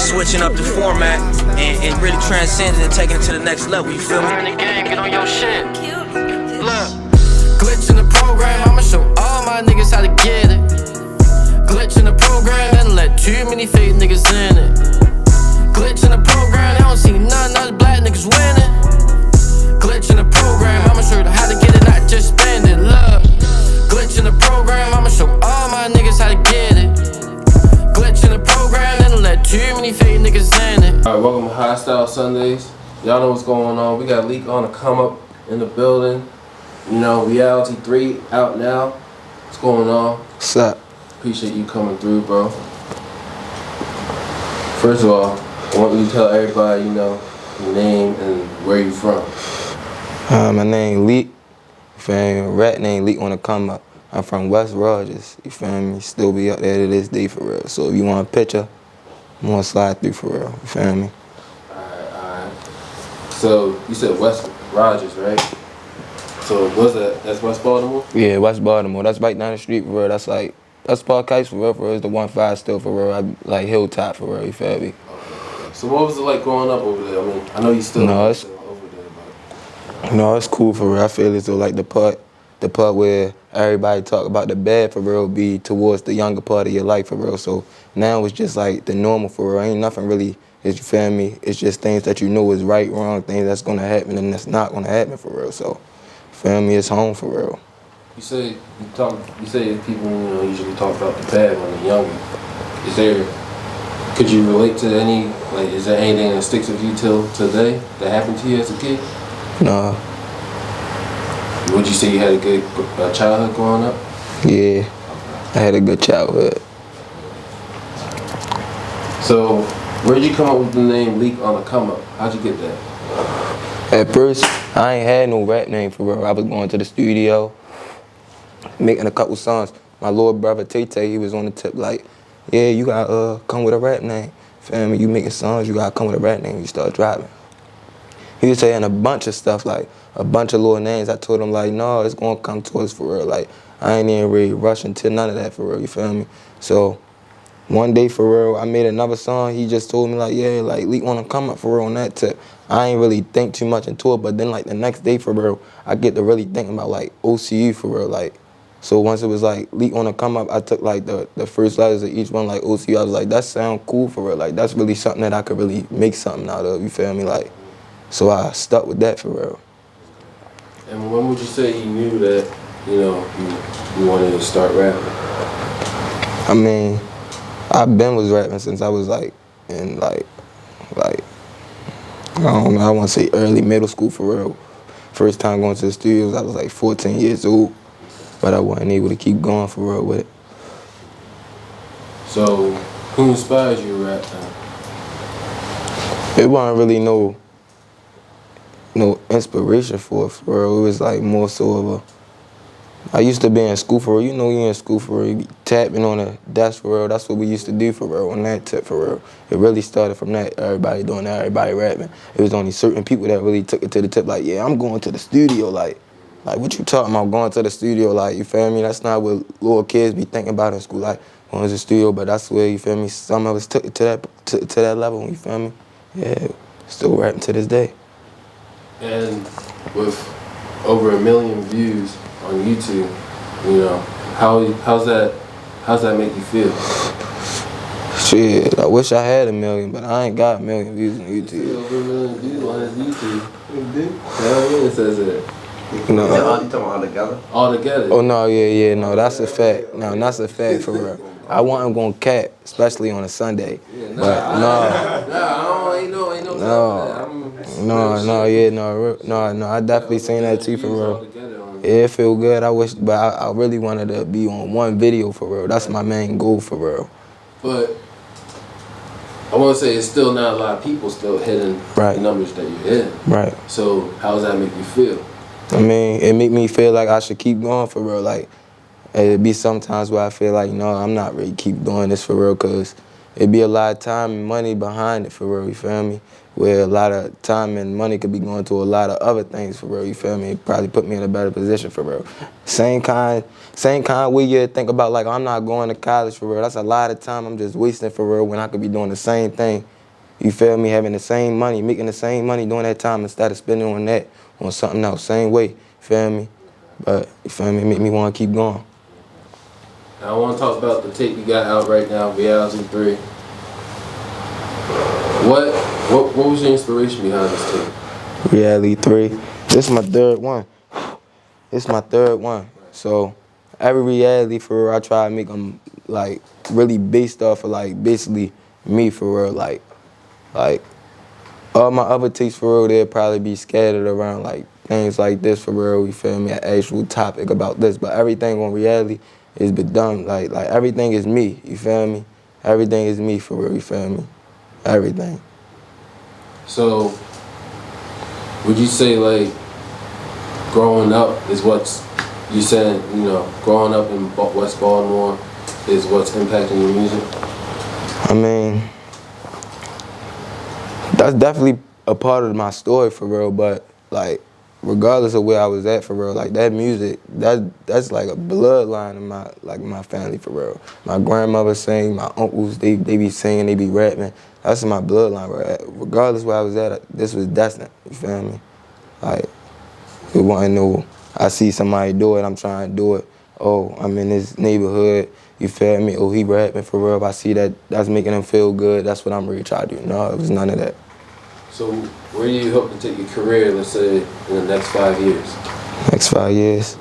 switching up the format and really transcending and taking it to the next level, you feel me? Learn the game, get on your shit. Look, glitch in the program, I'ma show all my niggas how to get it. Glitch in the program, and let too many fake niggas in it. Glitch in the program, I don't see none other black niggas winning. Glitch in the program, I'ma show you how to get it, not just spend it. Look, glitch in the program, I'ma show all my niggas how to get it. Glitch in the program, and let too many fake niggas in it. Alright, welcome to Freestyle Sundays. Y'all know what's going on. We got Leekonnacomeup in the building. You know, Reality 3 out now. What's going on? What's up? Appreciate you coming through, bro. First of all, I want you to tell everybody, you know, your name and where you from. My name Leek. You feel me? Rat name Leekonnacomeup. I'm from West Rogers. You feel me? Still be up there to this day for real. So if you want a picture, I'm gonna slide through for real. You feel me? Alright. So you said West Rogers, right? So what's that? That's West Baltimore? Yeah, West Baltimore. That's right down the street for real. That's like, that's Park Heights for real. For real. It's the 1-5 still for real. I like Hilltop for real. You feel me? Okay. So what was it like growing up over there? I mean, I know you still over there, but no, it's cool for real. I feel as though like the part where everybody talk about the bad for real be towards the younger part of your life for real. So now it's just like the normal for real. Ain't nothing really, you feel me? It's just things that you know is right, wrong, things that's gonna happen and that's not gonna happen for real. So, feel me? It's home for real. You say people, you know, usually talk about the bad when they're younger. Could you relate to any, like, is there anything that sticks with you till today that happened to you as a kid? No. Would you say you had a good childhood growing up? Yeah, I had a good childhood. So, where'd you come up with the name Leekonnacomeup? How'd you get that? At first, I ain't had no rap name for real. I was going to the studio, making a couple songs. My little brother Tay, he was on the tip like, yeah, you gotta come with a rap name. Feel me? You making songs, you gotta come with a rap name. You start dropping. He was saying a bunch of stuff, like a bunch of little names. I told him like, no, it's gonna come to us for real. Like, I ain't even really rushing to none of that for real, you feel me? So, one day for real, I made another song. He just told me like, yeah, like Leekonnacomeup for real on that tip. I ain't really think too much into it, but then like the next day for real, I get to really thinking about like OCU for real, like. So once it was like Leekonnacomeup, I took like the first letters of each one, like OCU. I was like, that sound cool for real. Like that's really something that I could really make something out of. You feel me? Like, so I stuck with that for real. And when would you say you knew that, you know, you wanted to start rapping? I mean, I've been was rapping since I was like in like I don't know. I want to say early middle school for real. First time going to the studios, I was like 14 years old. But I wasn't able to keep going for real with it. So, who inspires you to rap then? It wasn't really no inspiration for real. It was like more so of a, I used to be in school for real. You know you in school for real. You be tapping on the desk for real. That's what we used to do for real, on that tip for real. It really started from that, everybody doing that, everybody rapping. It was only certain people that really took it to the tip like, yeah, I'm going to the studio, like what you talking about going to the studio, like, you feel me? That's not what little kids be thinking about in school, like, going to the studio, but that's where, you feel me, some of us took it to that level, you feel me? Yeah, still rapping to this day. And with over 1 million views on YouTube, you know, how's that make you feel? Shit, I wish I had 1 million, but I ain't got 1 million views on YouTube. Over 1 million views on his YouTube. Hell yeah, it says that. No. You talking about all together? All together? Oh, no, yeah, no, that's a fact. No, that's a fact for real. I wasn't going to cap, especially on a Sunday. Yeah, but I definitely seen that too for real. Yeah, it feel good. I wish, but I really wanted to be on one video for real. That's my main goal for real. But I want to say it's still not a lot of people still hitting the numbers that you're hitting. Right. So how does that make you feel? I mean, it make me feel like I should keep going for real. Like, it'd be sometimes where I feel like, you know, I'm not really keep doing this for real, because it'd be a lot of time and money behind it for real, you feel me? Where a lot of time and money could be going to a lot of other things for real, you feel me? It probably put me in a better position for real. Same kind way you think about like, I'm not going to college for real. That's a lot of time I'm just wasting for real when I could be doing the same thing you feel me, having the same money, making the same money during that time instead of spending on that, on something else, same way, you feel me? But, you feel me, make me want to keep going. Now I want to talk about the tape you got out right now, Reality 3. What was your inspiration behind this tape? Reality 3. This is my third one. It's my third one. So every reality for real, I try to make them like really based off of like basically me for real. Like all my other takes for real, they'll probably be scattered around like things like this for real. You feel me? An actual topic about this, but everything on reality is been done. Like everything is me. You feel me? Everything is me for real. You feel me? Everything. So, would you say like growing up is what's you said? You know, growing up in West Baltimore is what's impacting your music. I mean, that's definitely a part of my story for real. But like, regardless of where I was at for real, like that music, that's like a bloodline in my family for real. My grandmother sang, my uncles they be singing, they be rapping. That's in my bloodline, bro. Regardless where I was at, this was destined. You feel me? Like, we want to know. I see somebody do it, I'm trying to do it. Oh, I'm in this neighborhood. You feel me? Oh, he rapping for real. If I see that's making him feel good, that's what I'm really trying to do. No, it was none of that. So, where do you hope to take your career, let's say, in the next 5 years? Next 5 years?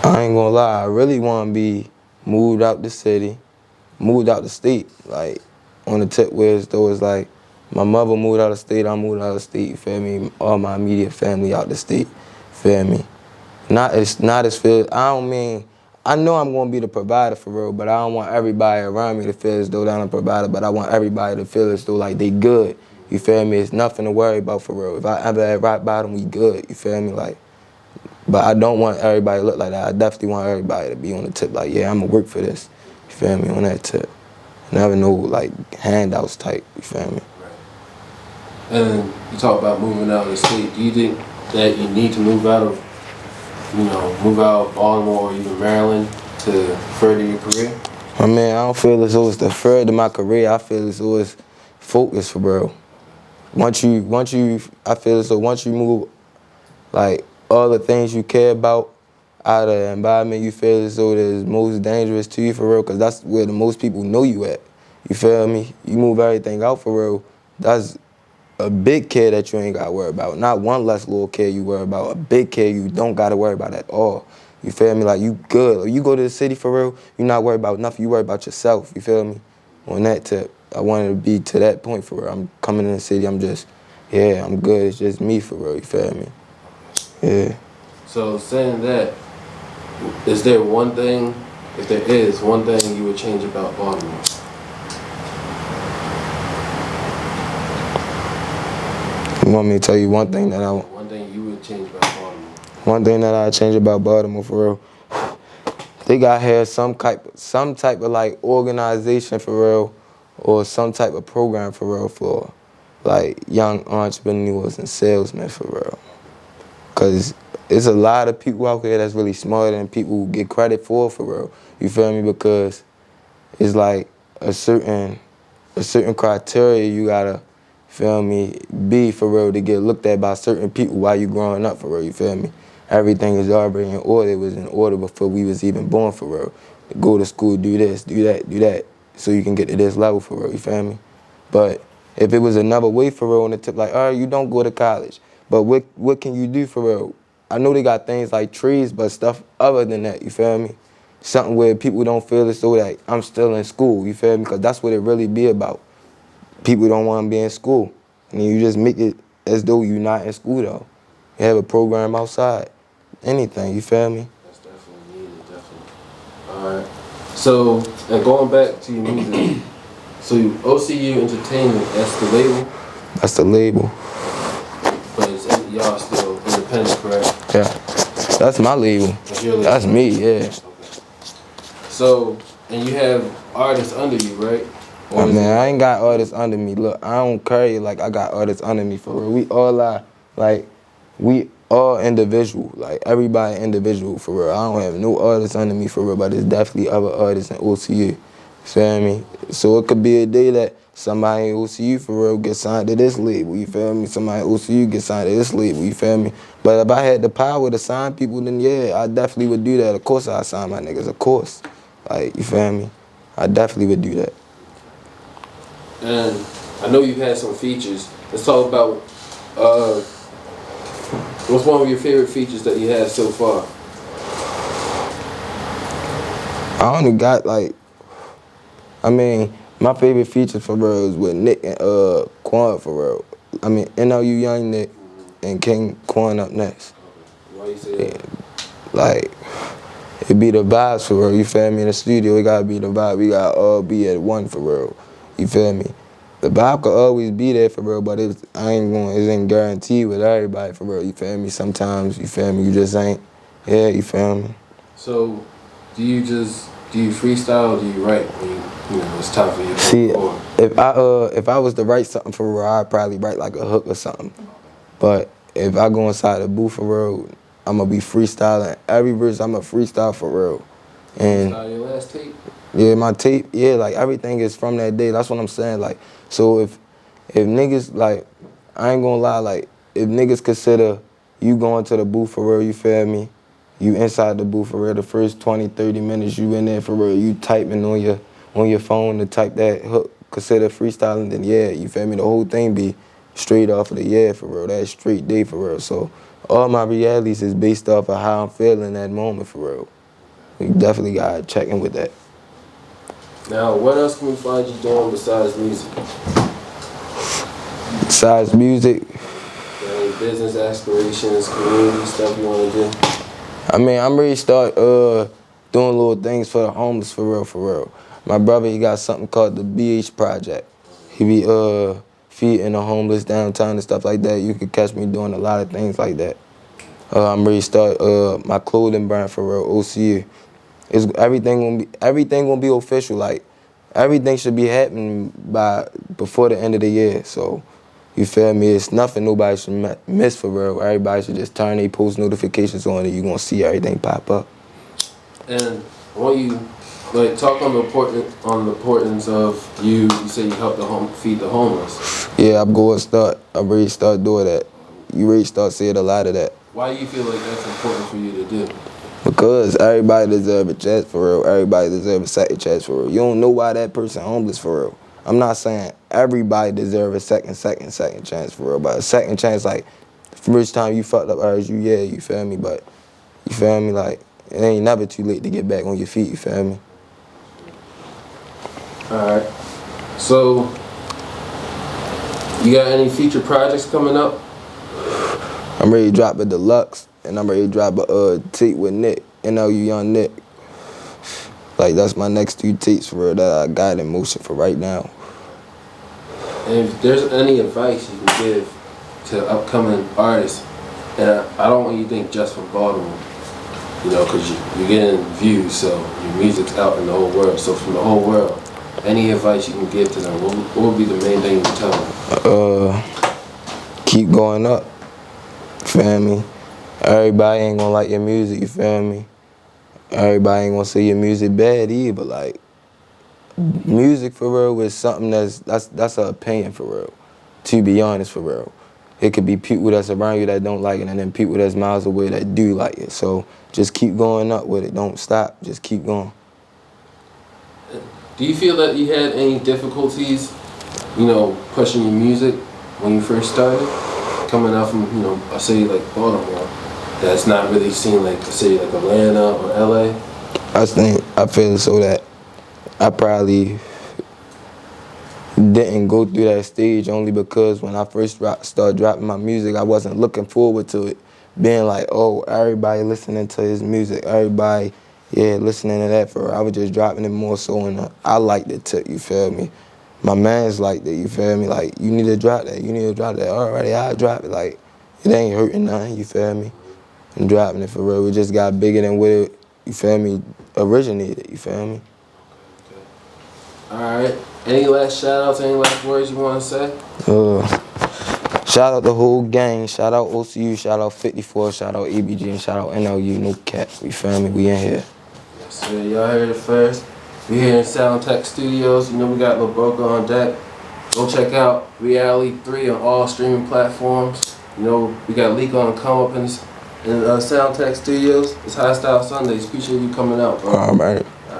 I ain't gonna lie, I really want to be moved out the city, moved out the state. Like, on the tip where it's like, my mother moved out of state, I moved out of state, you feel me? All my immediate family out the state, feel me? Not as feel, I know I'm gonna be the provider for real, but I don't want everybody around me to feel as though I'm a provider, but I want everybody to feel as though like they good. You feel me? It's nothing to worry about for real. If I ever at rock bottom, we good. You feel me? Like, but I don't want everybody to look like that. I definitely want everybody to be on the tip like, yeah, I'm gonna work for this. You feel me? On that tip. Never no like handouts type. You feel me? Right. And you talk about moving out of the state. Do you think that you need to move out of Baltimore or even Maryland to further your career? I mean, I don't feel as though it's to further my career. I feel as though it's focus for real. I feel as though once you move, like, all the things you care about out of the environment you feel as though is most dangerous to you for real, because that's where the most people know you at. You feel me? You move everything out for real, that's a big care that you ain't got to worry about. Not one less little care you worry about, a big care you don't got to worry about at all. You feel me? Like, you good. You go to the city for real, you not worried about nothing, you worry about yourself. You feel me? On that tip. I wanted to be to that point for real. I'm coming in the city, I'm just, yeah, I'm good. It's just me for real, you feel me? Yeah. So saying that, is there one thing, if there is, one thing you would change about Baltimore? You want me to tell you one thing that One thing you would change about Baltimore? One thing that I change about Baltimore for real, they got here some type of like organization for real, or some type of program for real for like young entrepreneurs and salesmen for real. Cause there's a lot of people out here that's really smarter than people get credit for real. You feel me? Because it's like a certain criteria you gotta, feel me, be for real to get looked at by certain people while you growing up for real, you feel me? Everything is already in order. It was in order before we was even born for real. Go to school, do this, do that, so you can get to this level for real, you feel me? But if it was another way for real on the tip, like, all right, you don't go to college, but what can you do for real? I know they got things like trees, but stuff other than that, you feel me? Something where people don't feel as though like I'm still in school, you feel me? Because that's what it really be about. People don't want to be in school. And you just make it as though you're not in school though. You have a program outside, anything, you feel me? That's definitely needed, definitely. All right. So, and going back to your music, so OCU Entertainment, that's the label? That's the label. But y'all still independent, correct? Yeah. That's my label. That's your label? That's me, yeah. Okay. So, and you have artists under you, right? I mean, I ain't got artists under me. Look, I don't carry like I got artists under me for real. We all are, like, we all individual. Like, everybody individual for real. I don't have no artists under me for real, but there's definitely other artists in OCU. You feel me? So it could be a day that somebody in OCU for real get signed to this label, you feel me? Somebody in OCU get signed to this label, you feel me? But if I had the power to sign people, then yeah, I definitely would do that. Of course I'd sign my niggas, of course. Like, you feel me? I definitely would do that. And I know you've had some features. Let's talk about what's one of your favorite features that you had so far? I only got like, I mean, my favorite feature for real is with Nick and Quan for real. I mean, NLU Young Nick and King Quan up next. Why you say that? Like, it be the vibes for real, you feel me? In the studio, it gotta be the vibe. We gotta all be at one for real, you feel me? The vibe could always be there for real, but it ain't guaranteed with everybody for real, you feel me? Sometimes, you feel me, you just ain't, yeah, you feel me? So, do you freestyle or do you write when you know it's time for you to record? If I was to write something for real, I'd probably write like a hook or something. But if I go inside the booth for real, I'm gonna be freestyling. Every verse I'm gonna freestyle for real. And Freestyle your last tape? yeah, my tape, yeah, like everything is from that day. That's what I'm saying. Like, so if niggas, like, I ain't gonna lie, like, if niggas consider you going to the booth for real, you feel me? You inside the booth for real, the first 20, 30 minutes you in there for real, you typing on your phone to type that hook, consider freestyling, then yeah, you feel me? The whole thing be straight off of the yeah for real, that straight day for real. So all my realities is based off of how I'm feeling that moment for real. You definitely gotta check in with that. Now, what else can we find you doing besides music? Besides music, Any business aspirations, community stuff you want to do? I mean, I'm ready to start doing little things for the homeless for real. My brother, he got something called the BH Project. He be feeding the homeless downtown and stuff like that. You could catch me doing a lot of things like that. I'm ready to start my clothing brand for real, OCU. Everything gonna be official. Like, everything should be happening before the end of the year. So, you feel me? It's nothing nobody should miss for real. Everybody should just turn their post notifications on and you're gonna see everything pop up. And I want you talk on the importance of you say you help feed the homeless. Yeah, I'm ready to start doing that. You ready to start seeing a lot of that. Why do you feel like that's important for you to do? Because everybody deserves a chance for real. Everybody deserves a second chance for real. You don't know why that person homeless for real. I'm not saying everybody deserves a second chance for real, but a second chance, like, the first time you fucked up, you feel me? But, you feel me? Like, it ain't never too late to get back on your feet, you feel me? Alright. So, you got any future projects coming up? I'm ready to drop a deluxe, and I'm ready to drop a tape with Nick, NLU Young Nick. Like, that's my next 2 tapes for real that I got in motion for right now. And if there's any advice you can give to upcoming artists, and I don't want you to think just from Baltimore, you know, because you're getting views, so your music's out in the whole world. So from the whole world, any advice you can give to them, what would be the main thing you tell them? Keep going up, feel me? Everybody ain't gonna like your music, you feel me? Everybody ain't gonna say your music bad either, like, music for real is something that's an opinion for real, to be honest for real. It could be people that's around you that don't like it and then people that's miles away that do like it. So just keep going up with it, don't stop, just keep going. Do you feel that you had any difficulties, you know, pushing your music when you first started? Coming out from, you know, a city like Baltimore, that's not really seen like a city like Atlanta or LA? I feel so that I probably didn't go through that stage only because when I first started dropping my music, I wasn't looking forward to it being like, oh, everybody listening to his music, everybody, yeah, listening to that for real. I was just dropping it more so and I liked it too, you feel me? My mans liked it, you feel me? Like, you need to drop that, Alrighty, I'll drop it. Like, it ain't hurting nothing, you feel me? I'm dropping it for real. We just got bigger than what it, you feel me, originated, you feel me? Alright. Any last shout outs, any last words you want to say? Shout out the whole gang. Shout out OCU, shout out 54, shout out ABG, and shout out NLU, no cap. You feel me? We in here. Yes, sir. Y'all heard it first. We here in Sound Tech Studios. You know we got Lil Broker on deck. Go check out Reality 3 on all streaming platforms. You know, we got Leekonnacomeup in Soundtech Studios. It's High Style Sundays. Appreciate you coming out, bro. All right.